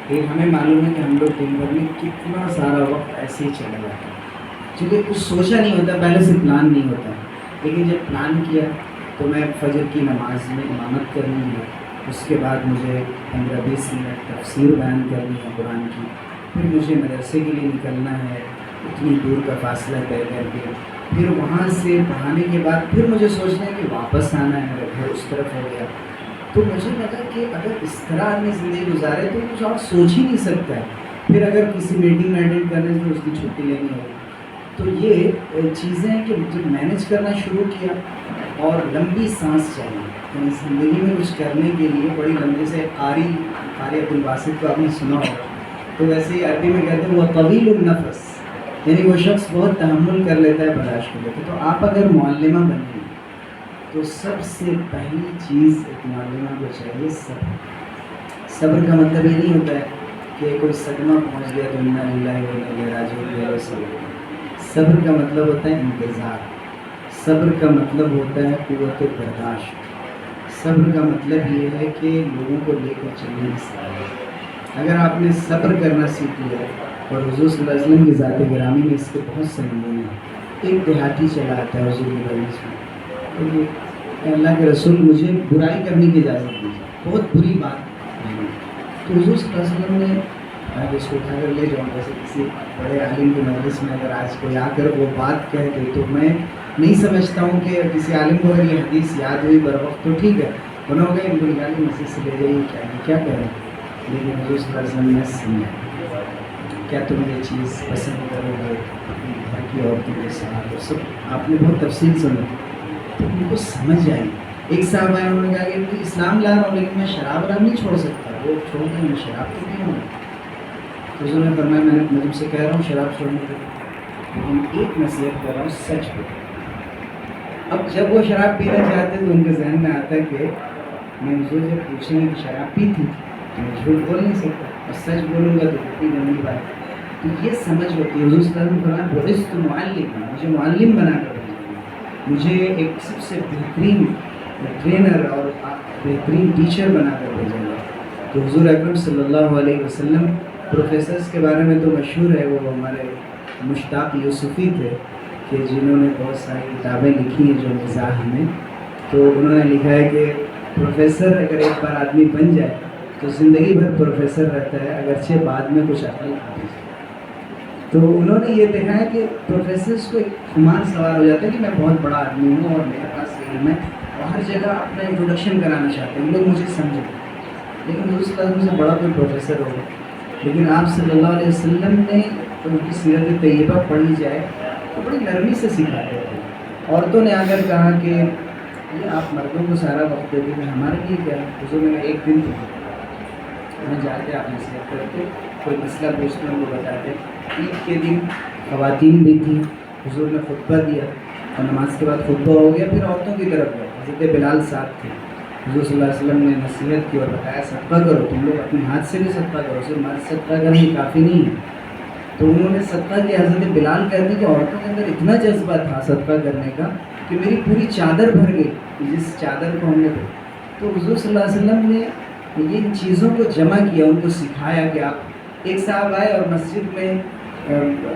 کہ ہمیں معلوم ہے کہ ہم لوگ دن بھر میں کتنا سارا وقت ایسے ہی چلا جاتا ہے، چونکہ کچھ سوچا نہیں ہوتا، پہلے سے پلان نہیں ہوتا ہے، لیکن جب پلان کیا تو میں فجر کی نماز میں امامت کرنی ہے، اس کے بعد مجھے 15-20 منٹ تفسیر بیان کرنی ہے قرآن کی، پھر مجھے مدرسے کے لیے نکلنا ہے اتنی دور کا فاصلہ طے کر کے، پھر وہاں سے پڑھانے کے بعد پھر مجھے سوچنا ہے کہ واپس آنا ہے، میرا گھر اس طرف ہو گیا. تو مجھے لگا کہ اگر اس طرح آدمی زندگی گزارے تو کچھ اور سوچ ہی نہیں سکتا ہے. پھر اگر کسی میٹنگ میں اٹینڈ کرنے سے اس کی چھٹی لینی ہوگی. تو یہ چیزیں کہ جب مینیج کرنا شروع کیا، اور لمبی سانس چاہیے، یعنی زندگی میں کچھ کرنے کے لیے بڑی لمبی سے قاری عبدالباسط کو آپ نے سنا ہوگا، تو ویسے ہی عربی میں کہتے ہیں وہ طویل النفس، یعنی وہ شخص بہت تحمل کر لیتا ہے، برداشت کر لیتا ہے. تو آپ اگر معلمہ بنیں تو سب سے پہلی چیز ایک معلمہ کو چاہیے صبر. صبر کا مطلب یہ نہیں ہوتا ہے کہ کوئی صدمہ پہنچ گیا تو انا للہ و انا الیہ راجعون صبر. صبر کا مطلب ہوتا ہے انتظار. صبر کا مطلب ہوتا ہے قوت برداشت. صبر کا مطلب یہ ہے کہ لوگوں کو لے کر چلنے کی صلاحیت. اگر آپ نے صبر کرنا سیکھ لیا، اور حضور صلی اللہ علیہ وسلم کی ذات گرامی میں اس کے بہت سے نمونے ہیں. ایک دیہاتی چلا آتا ہے حضور کی مجلس میں، تو یہ اللہ کے رسول مجھے برائی کرنے کی اجازت دیجیے، بہت بری بات نہیں. تو حضور صلی اللہ علیہ وسلم نے اس کو اٹھا کر لے جاؤں، جیسے کسی بڑے عالم کی مجلس میں اگر آج کوئی آ کر وہ بات کہہ دے تو میں نہیں سمجھتا ہوں کہ کسی عالم کو اگر یہ حدیث یاد ہوئی بر وقت تو ٹھیک ہے، ورنہ ہو گیا ان کو نکالی مسجد سے لے جائیے، کیا کریں. لیکن حضور صلی اللہ علیہ وسلم نے سمجھا، کیا تم یہ چیز پسند کرو گے اپنی گھر کی عورتوں کے ساتھ، اور سب آپ نے بہت تفصیل سنا تو ان کو سمجھ آئی. ایک صاحب آئے، انہوں نے کہا کہ اسلام لا رہا ہوں لیکن میں شراب وراب نہیں چھوڑ سکتا. وہ چھوڑ دیں، میں شراب تو نہیں ہوں. تو حضور نے فرمایا میں تم سے کہہ رہا ہوں شراب چھوڑنے کے لیکن ایک نصیحت کر رہا ہوں، سچ بولو. اب جب وہ شراب پینا چاہتے تو ان کے ذہن میں آتا ہے کہ میں حضور جب پوچھیں گے کہ شراب پی تھی تو میں جھوٹ بول نہیں سکتا، اور سچ بولوں گا تو کتنی گندی بات ہے. تو یہ سمجھ ہوتی ہے. حضور صلی اللہ علیہ وسلم نے فرمایا بعثت معلما، مجھے معلم بنا کر بھیجا، مجھے ایک سب سے بہترین ٹرینر اور بہترین ٹیچر بنا کر بھیجا گیا. تو حضور اکرم صلی اللہ علیہ وسلم پروفیسرز کے بارے میں تو مشہور ہے، وہ ہمارے مشتاق یوسفی تھے کہ جنہوں نے بہت ساری کتابیں لکھی ہیں جو مزاح میں. تو انہوں نے لکھا ہے کہ پروفیسر اگر ایک بار آدمی بن جائے تو زندگی بھر پروفیسر رہتا ہے، اگرچہ بعد میں کچھ عقل آتی ہے. تو انہوں نے یہ دیکھا ہے کہ پروفیسرز کو ایک خمار سوال ہو جاتا ہے کہ میں بہت بڑا آدمی ہوں اور میرے پاس علم ہے، اور ہر جگہ اپنا انٹروڈکشن کرانا چاہتے ہیں، لوگ مجھے سمجھیں. لیکن حضور صلی اللہ علیہ وسلم سے بڑا کوئی پروفیسر ہوگا. لیکن آپ صلی اللہ علیہ وسلم نے ان کی سیرت طیبہ پڑھی جائے تو بڑی نرمی سے سکھاتے تھے. عورتوں نے آ کر کہا کہ یہ آپ مردوں کو سارا وقت دیتے ہیں، ہمارے لیے کیا. حضور نے ایک دن ہمیں جاتے آپ نصیحت کرتے، کوئی مسئلہ پوچھتے ان کو بتاتے. عید کے دن خواتین بھی تھیں، حضور نے خطبہ دیا اور نماز کے بعد خطبہ ہو گیا، پھر عورتوں کی طرف گئے. حضرت بلال ساتھ تھے. حضور صلی اللہ علیہ وسلم نے نصیحت کی اور بتایا صدقہ کرو، تم لوگ اپنے ہاتھ سے بھی صدقہ کرو، صرف مال صدقہ کرنا ہی کافی نہیں ہے. تو انہوں نے صدقہ کیا. حضرت بلال کہتے ہیں کہ عورتوں کے اندر اتنا جذبہ تھا صدقہ کرنے کا کہ میری پوری چادر بھر گئی جس چادر کو ہم نے. تو حضور صلی اللہ علیہ وسلم نے ان چیزوں کو جمع کیا، ان کو سکھایا کہ آپ. ایک صاحب آئے اور مسجد میں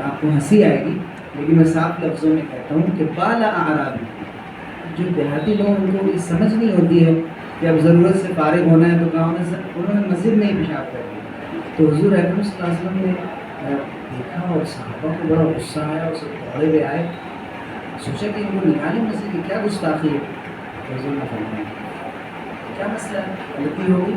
آپ کو ہنسی آئے گی لیکن میں صاف لفظوں میں کہتا ہوں کہ بالا اعرابی، جو دیہاتی لوگ ان کو یہ سمجھ نہیں ہوتی ہے کہ اب ضرورت سے فارغ ہونا ہے تو کہاں ہونا ہے، انہوں نے مسجد میں ہی پیشاب کر دیا. تو حضور اکرم صلی اللہ علیہ وسلم نے دیکھا اور صحابہ کو بڑا غصہ آیا، اور سب دوڑے ہوئے آئے، سوچا کہ ان کو نکالیں مسجد کی، کیا گستاخی ہے. حضور نے فرمایا کیا مسئلہ ہے، غلطی ہوگی،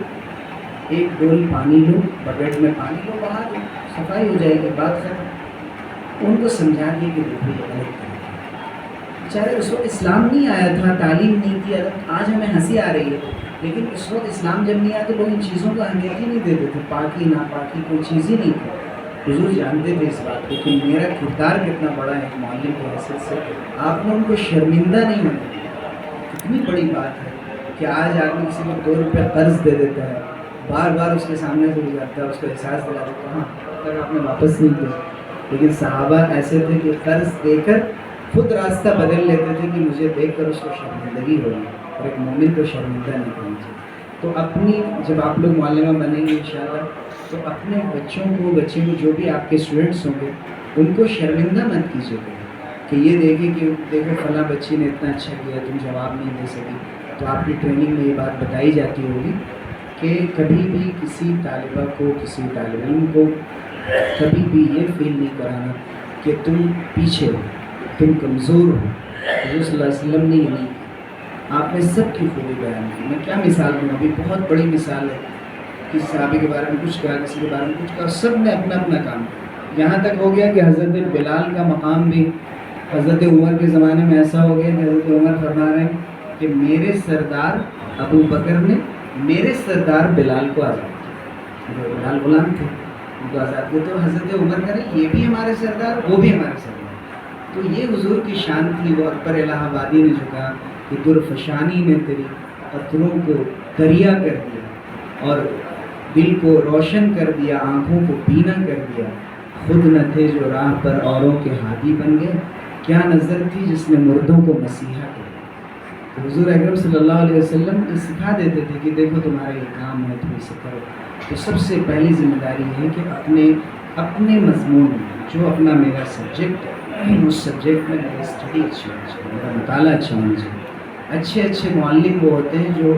ایک ڈول پانی لو، بکیٹ میں پانی لو، بہا دو، صفائی ہو جائے گی، بات ختم. ان کو سمجھا دیا کہ دیکھو یہ غلط ہے. بیچارے اس وقت اسلام نہیں آیا تھا، تعلیم نہیں تھی. آج ہمیں ہنسی آ رہی ہے لیکن اس وقت اسلام جب نہیں آیا تو لوگ ان چیزوں کو اہمیت ہی نہیں دیتے تھے. پاکی ناپاکی کوئی چیز ہی نہیں تھی. حضور جانتے تھے اس بات کو کہ میرا کردار کتنا بڑا ہے ایک معلم کی حیثیت سے. آپ نے ان کو شرمندہ نہیں ہونے دیا. کتنی بڑی بات ہے کہ آج آدمی کسی کو 2 روپے قرض دے دیتا ہے، بار بار اس کے سامنے سے گزرتا ہے، اس کو احساس دلا دیتا ہے ہاں تک آپ نے واپس نہیں کیا. لیکن صحابہ ایسے تھے کہ قرض دے کر خود راستہ بدل لیتے تھے کہ مجھے دیکھ کر اس کو شرمندگی ہوگی، اور ایک مومن کو شرمندہ نہیں کرنا چاہیے. تو اپنی جب آپ لوگ معلمہ بنیں گے انشاءاللہ تو اپنے بچے کو جو بھی آپ کے اسٹوڈنٹس ہوں گے ان کو شرمندہ مت کیجیے گا کہ یہ دیکھیں کہ دیکھو فلاں بچی نے اتنا اچھا کیا تم جواب نہیں دے سکی. تو آپ کی ٹریننگ میں یہ بات بتائی جاتی ہوگی کہ کبھی بھی کسی طالبہ کو کسی طالب علم کو کبھی بھی یہ فیل نہیں کرانا کہ تم پیچھے ہو, تم کمزور ہو. حضور صلی اللہ علیہ وسلم نے یہ نہیں کہا. آپ نے سب کی خوبی بیان کی. میں کیا مثال دوں, ابھی بہت بڑی مثال ہے. کسی صحابی کے بارے میں کچھ کہا, کسی کے بارے میں کچھ کہا, سب نے اپنا اپنا کام کیا. یہاں تک ہو گیا کہ حضرت بلال کا مقام بھی حضرت عمر کے زمانے میں ایسا ہو گیا کہ حضرت عمر فرما رہے ہیں کہ میرے سردار ابو بکر نے میرے سردار بلال کو آزاد کیا. بلال غلام تھے, ان کو آزاد کیا. تو حضرت عمر کہہ رہے یہ بھی ہمارے سردار, وہ بھی ہمارے سردار. تو یہ حضور کی شان تھی. وہ اکبر الہ آبادی نے جو کہا کہ درفشانی نے تیری پتھروں کو دریا کر دیا اور دل کو روشن کر دیا, آنکھوں کو بینا کر دیا. خود نہ تھے جو راہ پر اوروں کے ہادی بن گئے, کیا نظر تھی جس نے مردوں کو مسیحا کر دیا. تو حضور اکرم صلی اللہ علیہ وسلم یہ سکھا دیتے تھے کہ دیکھو تمہارا یہ کام ہے, تم اسے کرو. تو سب سے پہلی ذمہ داری ہے کہ اپنے مضمون میں جو اپنا میرا سبجیکٹ ہے اس سبجیکٹ میں میری اسٹڈی اچھی ہونی چاہیے, میرا مطالعہ اچھا ہونا چاہیے. اچھے معلم وہ ہوتے ہیں جو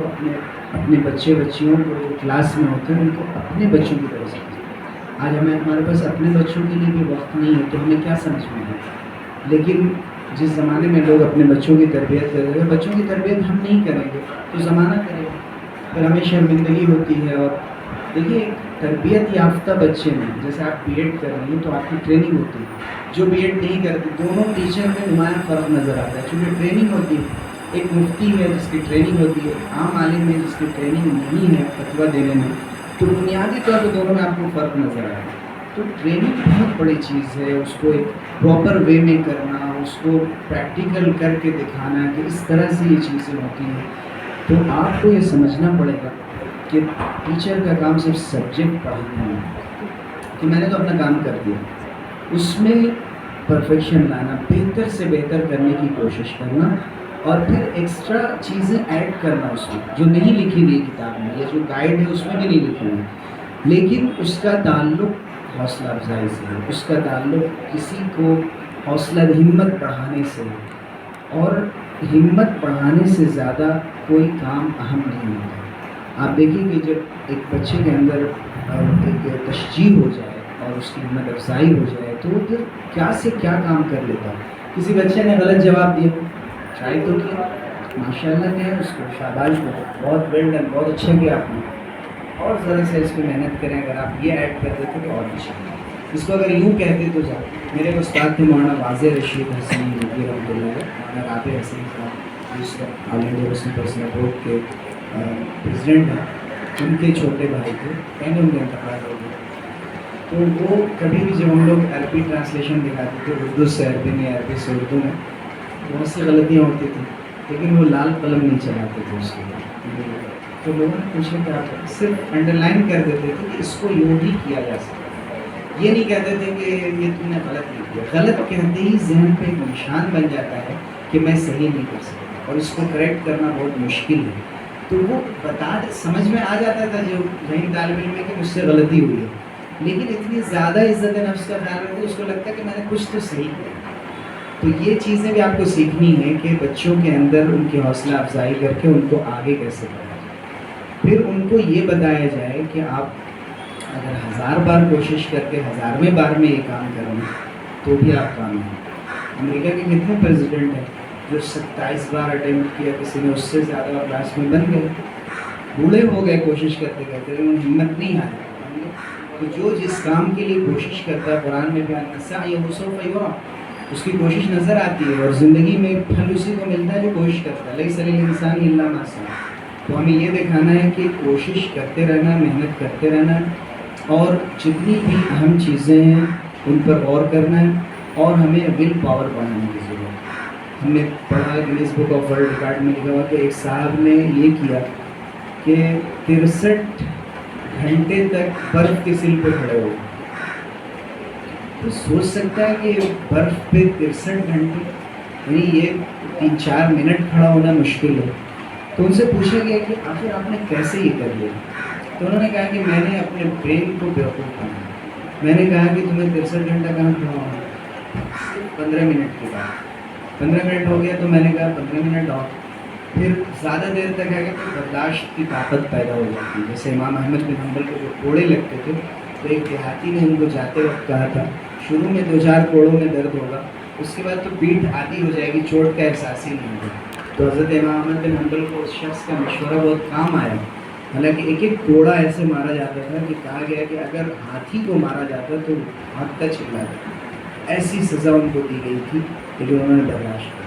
اپنے بچیوں کو جو کلاس میں ہوتے ہیں ان کو اپنے بچوں کی طرح سمجھتے ہیں. آج ہمارے پاس اپنے بچوں کے لیے بھی وقت نہیں ہے تو ہمیں کیا سمجھ میں ہے. لیکن جس زمانے میں لوگ اپنے بچوں کی تربیت کر رہے ہیں, بچوں کی تربیت ہم نہیں کریں گے تو زمانہ کرے گا, پھر ہمیں شرمندگی ہوتی ہے. اور دیکھیے تربیت یافتہ بچے میں جیسے آپ بی ایڈ کر رہے ہیں تو آپ کی ٹریننگ ہوتی ہے, جو بی ایڈ نہیں کرتے دونوں ٹیچر میں نمایاں فرق نظر آتا ہے. چونکہ ٹریننگ ہوتی ہے, ایک مفتی ہے جس کی ٹریننگ ہوتی ہے, عام عالم ہے جس کی ٹریننگ نہیں ہے فتویٰ دینے میں, تو بنیادی طور پہ دونوں میں آپ کو فرق نظر آئے گا. تو ٹریننگ بہت بڑی چیز ہے, اس کو ایک پراپر وے میں کرنا, اس کو پریکٹیکل کر کے دکھانا کہ اس طرح سے یہ چیزیں ہوتی ہیں. تو آپ کو یہ سمجھنا پڑے گا کہ ٹیچر کا کام صرف سبجیکٹ پڑھانا ہے کہ میں نے تو اپنا کام کر دیا, اس میں پرفیکشن لانا, بہتر سے بہتر کرنے کی کوشش کرنا, اور پھر ایکسٹرا چیزیں ایڈ کرنا اس میں جو نہیں لکھی ہوئی کتاب میں, یا جو گائیڈ ہے اس میں بھی نہیں لکھی ہوئی, لیکن اس کا تعلق حوصلہ افزائی سے ہے, اس کا تعلق کسی کو حوصلہ ہمت بڑھانے سے ہے. اور ہمت بڑھانے سے زیادہ کوئی کام اہم نہیں ہوتا. آپ دیکھیں کہ جب ایک بچے کے اندر ایک تشجیع ہو جائے اور اس کی ہمت افزائی ہو جائے تو وہ پھر کیا سے کیا کام کر لیتا ہے. کسی بچے نے غلط جواب دیا, ٹرائی تو کیا, ماشاء اللہ کیا ہے اس کو شاباش دو, بہت ویل ڈن, بہت اچھا کیا آپ نے, اور ذرا سے اس پہ محنت کریں. اگر آپ یہ ایڈ کر دیتے تو اور اچھا. اس کو اگر یوں کہتے تو جا. میرے استاد تھے مولانا واضح رشید حسن نقوی رحمۃ اللہ علیہ, مولانا رابع حسن صاحب جس آل انڈیا مسلم پرسنل بورڈ کے پریزیڈنٹ ہیں. ان کے چھوٹے بھائی تھے, پہلے ان کا انتقال ہو گیا. تو وہ کبھی بھی جب ہم لوگ عربی ٹرانسلیشن دکھاتے تھے اردو سے عربی میں, عربی سے اردو میں, بہت سی غلطیاں ہوتی تھیں, لیکن وہ لال قلم نہیں چلاتے تھے اس کے لیے. تو لوگوں نے پوچھا کہ آپ صرف انڈر لائن کر دیتے تھے کہ اس کو یوں بھی کیا جا سکتا ہے, یہ نہیں کہتے تھے کہ یہ تم نے غلط نہیں کیا. غلط کہتے ہی ذہن پہ ایک نشان بن جاتا ہے کہ میں صحیح نہیں کر سکتا, اور اس کو کریکٹ کرنا بہت مشکل ہے. تو وہ سمجھ میں آ جاتا تھا جو ذہنی طالب علم میں کہ مجھ سے غلطی ہوئی ہے, لیکن اتنی زیادہ عزت نفس کا خیال رکھتے اس کو لگتا ہے کہ میں نے کچھ تو صحیح کیا. تو یہ چیزیں بھی آپ کو سیکھنی ہے کہ بچوں کے اندر ان کی حوصلہ افزائی کر کے ان کو آگے کیسے بڑھایا جائے. پھر ان کو یہ بتایا جائے کہ آپ اگر 1000 بار کوشش کر کے 1000ویں بار میں یہ کام کریں تو بھی آپ کامیاب ہیں. امریکہ کے کتنے پریزیڈنٹ ہیں جو 27 بار اٹیمپٹ کیا, کسی نے اس سے زیادہ کلاس میں بن گئے, بوڑھے ہو گئے کوشش کرتے کرتے, انہیں ہمت نہیں آئی. تو جو جس کام کے لیے کوشش کرتا ہے, قرآن میں بیان السعی سوف یرا, اس کی کوشش نظر آتی ہے, اور زندگی میں پھل اسی کو ملتا ہے جو کوشش کرتا ہے. لیس للانسان الا ما سعى. تو ہمیں یہ دکھانا ہے کہ کوشش کرتے رہنا, محنت کرتے رہنا, اور جتنی بھی اہم چیزیں ہیں ان پر غور کرنا ہے, اور ہمیں ول پاور بڑھانے کی ضرورت ہے. ہم نے پڑھا Guinness book of world record میں لکھا ہوا کہ ایک صاحب نے یہ کیا کہ 63 گھنٹے تک برف کے سل پہ کھڑے ہو. تو سوچ سکتا ہے کہ برف پہ 63 گھنٹے, یعنی یہ 3-4 منٹ کھڑا ہونا مشکل ہے. تو ان سے پوچھا گیا کہ آخر آپ نے کیسے یہ کر لیا. تو انہوں نے کہا کہ میں نے اپنے برین کو بیوقوف بنایا. میں نے کہا کہ تمہیں 63 گھنٹہ کہاں کھڑا ہونا، 15 منٹ کی بات، 15 منٹ ہو گیا تو میں نے کہا 15 منٹ اور پھر زیادہ دیر تک ہے کہ برداشت کی طاقت پیدا ہو جاتی ہے. جیسے امام احمد بن حنبل کو جو کوڑے لگتے تھے تو ایک دیہاتی نے ان کو جاتے وقت کہا تھا شروع میں 2-4 کوڑوں میں درد ہوگا، اس کے بعد تو پیٹھ عادی ہو جائے گی، چوٹ کا احساس ہی نہیں ہوگا. تو حضرت امام احمد بن حنبل کو اس شخص کا مشورہ بہت کام آیا. حالانکہ ایک ایک کوڑا ایسے مارا جاتا تھا کہ کہا گیا کہ اگر ہاتھی کو مارا جاتا تو بھاگتا چلا جاتا. ایسی سزا ان کو دی گئی تھی لیکن انہوں نے برداشت کیا.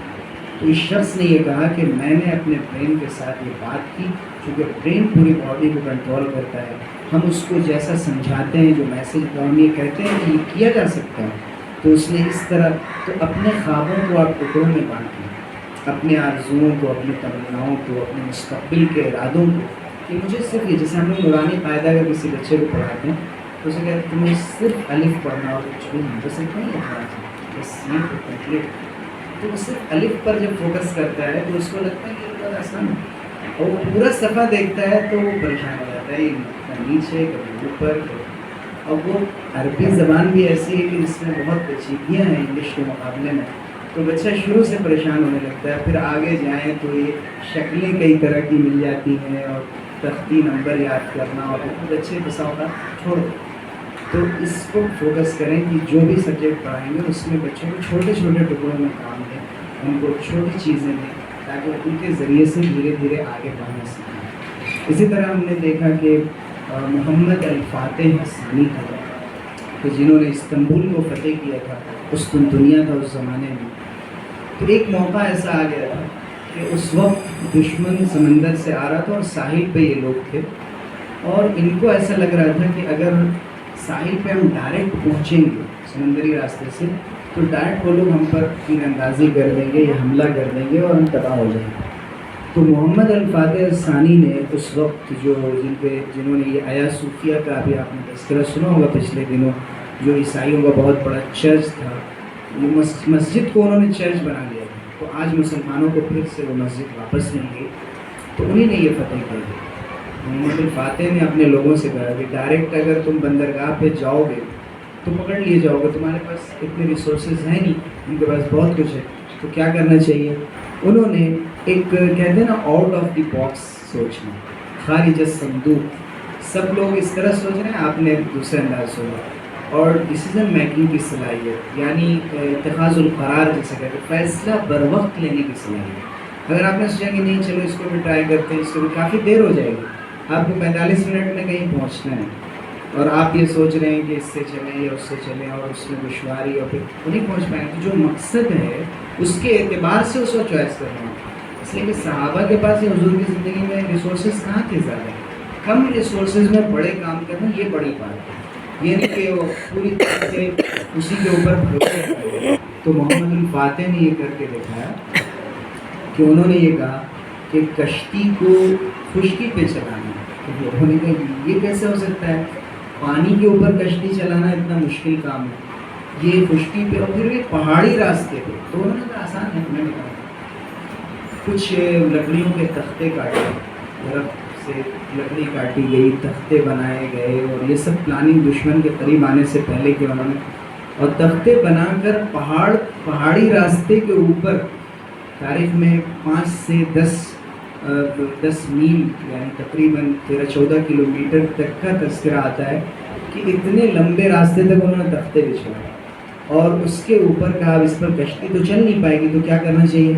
تو اس شخص نے یہ کہا کہ میں نے اپنے برین کے ساتھ یہ بات کی، چونکہ برین پوری باڈی کو کنٹرول کرتا ہے، ہم اس کو جیسا سمجھاتے ہیں، جو میسج ہم یہ کہتے ہیں کہ یہ کیا جا سکتا ہے، تو اس نے اس طرح تو اپنے خوابوں کو آپ ٹکڑوں میں بانٹ لیں، اپنے آرزوؤں کو، اپنی تمناؤں کو، اپنے مستقبل کے ارادوں کو، کہ مجھے صرف یہ، جیسے ہم لوگ نورانی قاعدہ اگر کسی بچے کو پڑھاتے ہیں تو اسے کہتے ہیں تمہیں صرف الف پڑھنا اور کچھ بھی نہیں، بس اتنا ہی پڑھنا چاہیے، بس یہ تو کمپلیٹ. تو وہ صرف الف پر جب فوکس کرتا ہے تو اس کو لگتا ہے کہ یہ بہت آسان ہے، اور وہ پورا صفحہ دیکھتا ہے تو وہ پریشان ہو جاتا ہے، کبھی نیچے کبھی اوپر. اب وہ عربی زبان بھی ایسی ہے کہ جس میں بہت پیچیدگیاں ہیں انگلش کے مقابلے میں، تو بچہ شروع سے پریشان ہونے لگتا ہے. پھر آگے جائیں تو یہ شکلیں کئی طرح کی مل جاتی ہیں اور تختی نمبر یاد کرنا، اور بچے بسا اوقات چھوڑ دو. تو اس کو فوکس کریں کہ جو بھی سبجیکٹ پڑھائیں گے اس میں بچوں کو چھوٹے چھوٹے ٹکڑوں میں کام دیں، ان کو چھوٹی چیزیں دیں تاکہ ان کے ذریعے سے دھیرے دھیرے آگے بڑھنا سیکھیں. اسی طرح ہم نے دیکھا کہ محمد الفاتح الثانی تھا کہ جنہوں نے استنبول کو فتح کیا تھا، قسطنطنیہ تھا اس زمانے میں. تو ایک موقع ایسا آ گیا تھا کہ اس وقت دشمن سمندر سے آ رہا تھا اور ساحل پہ یہ لوگ تھے، اور ان کو ایسا لگ رہا تھا کہ اگر ساحل پہ ہم ڈائریکٹ پہنچیں گے سمندری راستے سے تو ڈائریکٹ وہ لوگ ہم پر تیر اندازی کر دیں گے یا حملہ کر دیں گے اور ہم تباہ ہو جائیں گے. تو محمد الفاتح الثانی نے اس وقت جنہوں نے یہ آیا صوفیہ کا بھی آپ نے تذکرہ سنا ہوگا پچھلے دنوں، جو عیسائیوں کا بہت بڑا چرچ تھا، یہ مسجد کو انہوں نے چرچ بنا لیا تھا. تو آج مسلمانوں کو پھر سے وہ مسجد واپس مل گئی، تو انہیں نے یہ فتح کر دی. محمد الفاتح نے اپنے لوگوں سے کہا کہ ڈائریکٹ اگر تم بندرگاہ پہ جاؤ گے تو پکڑ لیے جاؤ گے، تمہارے پاس اتنے ریسورسز ہیں نہیں، ان کے پاس بہت کچھ ہے. تو کیا کرنا چاہیے؟ انہوں نے ایک کہتے ہیں نا آؤٹ آف دی باکس سوچنا، خارج الصندوق. سب لوگ اس طرح سوچ رہے ہیں، آپ نے دوسرے انداز سوچا. اور ڈیسیزن میکنگ کی صلاحیت، یعنی اتخاذ القرار جسے کہتے ہیں، فیصلہ بر وقت لینے کی صلاحیت. اگر آپ نے سوچا کہ نہیں چلو اس کو بھی ٹرائی کرتے ہیں، اس کو بھی، کافی دیر ہو جائے گی، آپ کو 45 منٹ میں کہیں پہنچنا ہے اور آپ یہ سوچ رہے ہیں کہ اس سے چلیں یا اس سے چلیں اور اس میں دشواری اور پھر نہیں پہنچ پائیں گے. جو مقصد ہے اس کے اعتبار سے اس کو چوائس کرنا ہے. اس لیے کہ صحابہ کے پاس یا حضور کی زندگی میں ریسورسز کہاں تھے زیادہ، کم ریسورسز میں بڑے کام کرنا یہ بڑی بات ہے. یہ نہیں کہ وہ پوری طرح سے اسی کے اوپر بھروسہ کرے. تو محمد الفاتح نے یہ کر کے دکھایا کہ انہوں نے یہ کہا کہ کشتی کو خشکی پہ چلانا ہے. تو انہوں نے کہا یہ کیسے ہو سکتا ہے، پانی کے اوپر کشتی چلانا اتنا مشکل کام ہے، یہ خشکی پہ اور پھر ایک پہاڑی راستے پہ. تو انہوں نے کہا آسان ہے. میں نے کہا کچھ لکڑیوں کے تختے کاٹے، درخت سے لکڑی کاٹی گئی، تختے بنائے گئے، اور یہ سب پلاننگ دشمن کے قریب آنے سے پہلے کی انہوں نے، اور تختے بنا کر پہاڑی راستے کے اوپر تاریخ میں 5 سے 10 میل یعنی تقریباً 13-14 کلومیٹر تک کا تذکرہ آتا ہے کہ اتنے لمبے راستے تک انہوں نے تختے بچھوائے، اور اس کے اوپر کہا اب اس پر کشتی تو چل نہیں پائے گی تو کیا کرنا چاہیے،